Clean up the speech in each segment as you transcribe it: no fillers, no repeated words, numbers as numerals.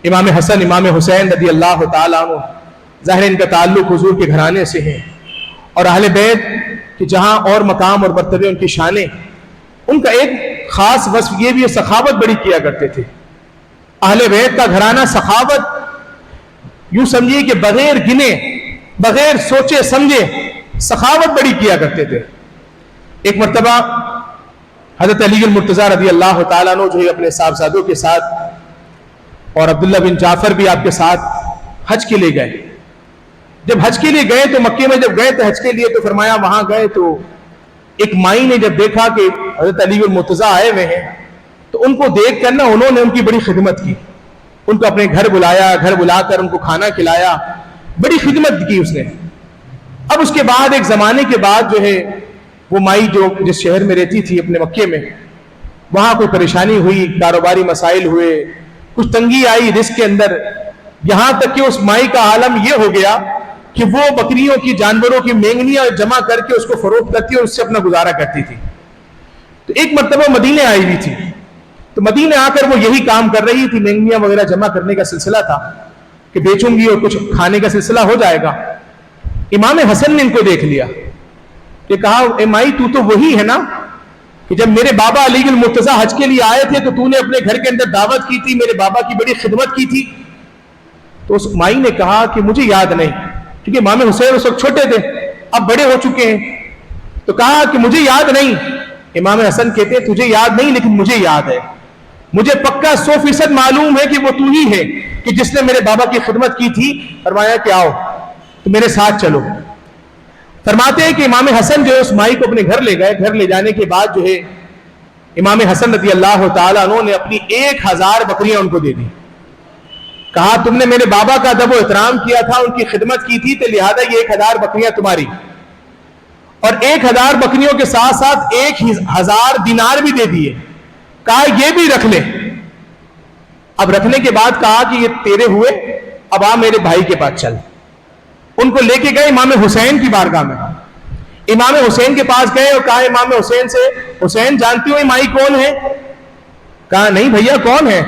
امام حسن امام حسین رضی اللہ تعالیٰ عنہ، ظاہر ان کا تعلق حضور کے گھرانے سے ہے، اور اہل بیت کہ جہاں اور مقام اور مرتبے ان کی شانیں، ان کا ایک خاص وصف یہ بھی ہے، سخاوت بڑی کیا کرتے تھے۔ اہل بیت کا گھرانہ سخاوت، یوں سمجھیے کہ بغیر گنے، بغیر سوچے سمجھے سخاوت بڑی کیا کرتے تھے۔ ایک مرتبہ حضرت علی المرتضیٰ رضی اللہ تعالیٰ عنہ جو ہے اپنے صاحبزادوں کے ساتھ اور عبداللہ بن جعفر بھی آپ کے ساتھ حج کے لیے گئے۔ جب حج کے لیے گئے تو مکے میں جب گئے تھے حج کے لیے، تو فرمایا وہاں گئے تو ایک مائی نے جب دیکھا کہ حضرت علی المرتضیٰ آئے ہوئے ہیں، تو ان کو دیکھ کر انہوں نے ان کی بڑی خدمت کی، ان کو اپنے گھر بلایا، گھر بلا کر ان کو کھانا کھلایا، بڑی خدمت کی اس نے۔ اب اس کے بعد ایک زمانے کے بعد جو ہے وہ مائی جو جس شہر میں رہتی تھی اپنے مکے میں، وہاں کوئی پریشانی ہوئی، کاروباری مسائل ہوئے، کچھ تنگی آئی رزق کے اندر، یہاں تک کہ اس مائی کا عالم یہ ہو گیا کہ وہ بکریوں کی، جانوروں کی مینگنیاں جمع کر کے اس کو فروخت کرتی اور اس سے اپنا گزارا کرتی تھی۔ تو ایک مرتبہ مدینے آئی ہوئی تھی، تو مدینے آ کر وہ یہی کام کر رہی تھی، مینگنیاں وغیرہ جمع کرنے کا سلسلہ تھا کہ بیچوں گی اور کچھ کھانے کا سلسلہ ہو جائے گا۔ امام حسن نے ان کو دیکھ لیا کہ کہا اے مائی تو وہی ہے نا کہ جب میرے بابا علی المرتضیٰ حج کے لیے آئے تھے تو نے اپنے گھر کے اندر دعوت کی تھی، میرے بابا کی بڑی خدمت کی تھی؟ تو اس مائی نے کہا کہ مجھے یاد نہیں، کیونکہ امام حسین اس وقت چھوٹے تھے، اب بڑے ہو چکے ہیں، تو کہا کہ مجھے یاد نہیں۔ امام حسن کہتے ہیں تجھے یاد نہیں لیکن مجھے یاد ہے، مجھے پکا 100% معلوم ہے کہ وہ تو ہی ہے کہ جس نے میرے بابا کی خدمت کی تھی۔ فرمایا کہ آؤ تو میرے ساتھ چلو۔ فرماتے ہیں کہ امام حسن جو ہے اس مائی کو اپنے گھر لے گئے، گھر لے جانے کے بعد جو ہے امام حسن رضی اللہ تعالیٰ عنہ نے اپنی 1000 بکریاں ان کو دے دی۔ کہا تم نے میرے بابا کا ادب و احترام کیا تھا، ان کی خدمت کی تھی، تو لہذا یہ 1000 بکریاں تمہاری، اور 1000 بکریوں کے ساتھ ساتھ 1000 دینار بھی دے دیے۔ کہا یہ بھی رکھ لے۔ اب رکھنے کے بعد کہا کہ یہ تیرے ہوئے، اب آ میرے بھائی کے پاس چل۔ ان کو لے کے گئے امام حسین کی بارگاہ میں، امام حسین کے پاس گئے اور کہا امام حسین سے حسین جانتی ہو یہ مائی کون ہے؟ کہا نہیں بھیا کون ہے؟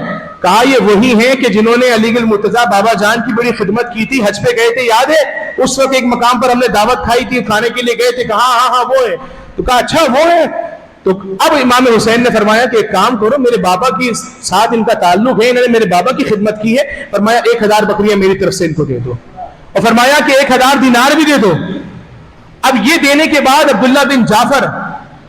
کہا یہ وہی ہیں کہ جنہوں نے علی المرتضیٰ بابا جان کی بڑی خدمت کی تھی، حج پہ گئے تھے یاد ہے؟ اس وقت ایک مقام پر ہم نے دعوت کھائی تھی، کھانے کے لیے گئے تھے، کہا ہاں وہ ہے۔ تو کہا اچھا وہ ہے۔ تو اب امام حسین نے فرمایا کہ ایک کام کرو، میرے بابا کی ساتھ ان کا تعلق ہے، انہوں نے میرے بابا کی خدمت کی ہے، فرمایا 1000 بکریاں میری طرف سے ان کو دے دو، اور فرمایا کہ 1000 دینار بھی دے دو۔ اب یہ دینے کے بعد عبداللہ بن جعفر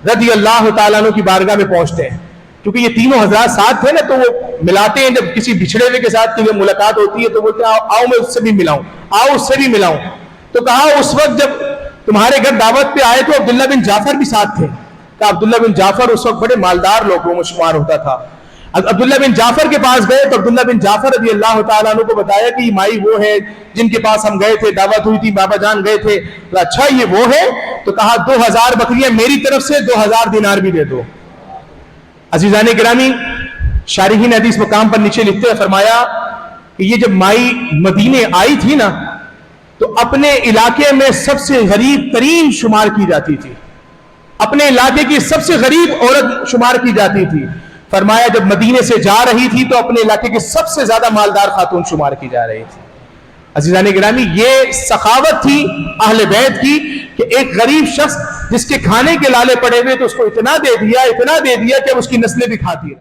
رضی اللہ تعالیٰ عنہ کی بارگاہ میں پہنچتے ہیں، کیونکہ یہ تینوں حضرات ساتھ تھے نا، تو وہ ملاتے ہیں، جب کسی بچھڑے ہوئے کے ساتھ کی ملاقات ہوتی ہے تو بولتے ہیں آؤ میں اس سے بھی ملاؤں، آؤ اس سے بھی ملاؤں۔ تو کہا اس وقت جب تمہارے گھر دعوت پہ آئے تو عبداللہ بن جعفر بھی ساتھ تھے۔ کہا عبداللہ بن جعفر اس وقت بڑے مالدار لوگوں میں شمار ہوتا تھا۔ عبداللہ بن جعفر کے پاس گئے تو عبداللہ بن جعفر رضی اللہ تعالیٰ عنہ کو بتایا کہ یہ مائی وہ ہے جن کے پاس ہم گئے تھے، دعوت ہوئی تھی، بابا جان گئے تھے۔ اچھا یہ وہ ہے؟ تو کہا 2000 بکریاں میری طرف سے، 2000 دینار بھی دے دو۔ عزیزان گرامی، شارحین حدیث مقام پر نیچے لکھتے ہیں، فرمایا کہ یہ جب مائی مدینے آئی تھی نا تو اپنے علاقے میں سب سے غریب ترین شمار کی جاتی تھی، اپنے علاقے کی سب سے غریب عورت شمار کی جاتی تھی۔ فرمایا جب مدینے سے جا رہی تھی تو اپنے علاقے کی سب سے زیادہ مالدار خاتون شمار کی جا رہی تھی۔ عزیزان گرامی، یہ سخاوت تھی اہل بیت کی کہ ایک غریب شخص جس کے کھانے کے لالے پڑے ہوئے تو اس کو اتنا دے دیا کہ اب اس کی نسلیں بھی کھاتی رہے۔